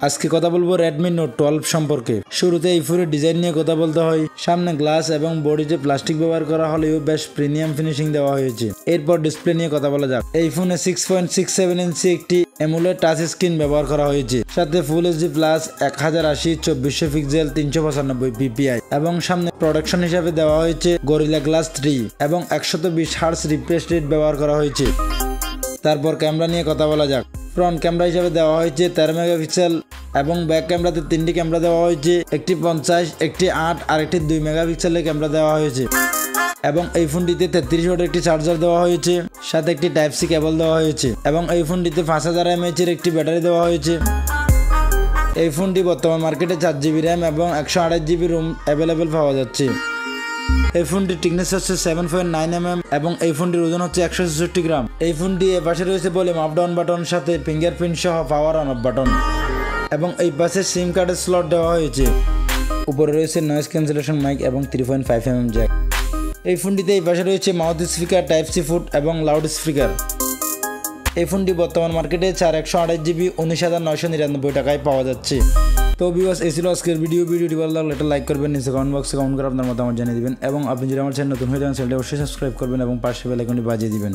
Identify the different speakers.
Speaker 1: আজকে কথা বলবো Redmi Note 12 সম্পর্কে। শুরুতে এই ফোনের ডিজাইন নিয়ে কথা বলতে হয়। সামনে গ্লাস এবং বডিতে প্লাস্টিক ব্যবহার করা হলেও বেশ প্রিমিয়াম ফিনিশিং দেওয়া হয়েছে। এরপর ডিসপ্লে নিয়ে কথা বলা যাক। এই ফোনে 6.67 ইঞ্চি একটি অ্যামোলেড টাচ স্ক্রিন ব্যবহার করা হয়েছে, সাথে full HD plus 1080 2400 pixel 395 ppi এবং সামনে প্রোডাকশন হিসাবে দেওয়া হয়েছে গরিলা গ্লাস 3 এবং 120 হার্টজ রিফ্রেশ রেট ব্যবহার করা হয়েছে। তারপর ক্যামেরা নিয়ে কথা বলা যাক। ফ্রন্ট ক্যামেরা হিসেবে দেওয়া হয়েছে 13 মেগাপিক্সেল এবং ব্যাক ক্যামেরাতে 3টি ক্যামেরা দেওয়া হয়েছে, একটি 50, একটি 8 আর একটি 2 মেগাপিক্সেলের ক্যামেরা দেওয়া হয়েছে এবং এই ফোনটিতে 33 ওয়াটের একটি চার্জার দেওয়া হয়েছে, সাথে একটি টাইপ সি কেবল দেওয়া হয়েছে এবং এই ফোনটিতে 5000 mAh এর একটি ব্যাটারি দেওয়া হয়েছে। এই ফোনটি বর্তমান মার্কেটে 4GB র্যাম এবং 128GB রোম অ্যাভেলেবেল পাওয়া যাচ্ছে। এই ফোনটির টিকনেস হচ্ছে 7.9mm এবং এই ফোনটির ওজন হচ্ছে 166 গ্রাম। এই ফোনটি এ পাশে রয়েছে ভলিউম আপ ডাউন বাটন, সাথে ফিঙ্গারপ্রিন্ট সহ পাওয়ার অন অফ বাটন এবং এই পাশে সিম কার্ডের স্লট দেওয়া হয়েছে। উপরে রয়েছে নয়েজ ক্যান্সেলেশন মাইক এবং 3.5mm জ্যাক। এই ফোনটিতে এই পাশে রয়েছে মাউথ স্পিকার, টাইপ সি ফুট এবং লাউড স্পিকার। এই ফোনটি বর্তমান মার্কেটে 128GB 19,999 টাকায় পাওয়া যাচ্ছে। তো ভিউয়ার্স, এই ছিল আজকের ভিডিওটি ভালো লাগলে একটা লাইক করবেন, নিচে কমেন্ট বক্সে কমেন্ট করে আপনার মতামত জানিয়ে দিবেন এবং আপনি যদি আমার চ্যানেল নতুন হয়ে যান চ্যানেলটি অবশ্যই সাবস্ক্রাইব করবেন এবং পাশে বেল আইকনটি বাজিয়ে দিবেন।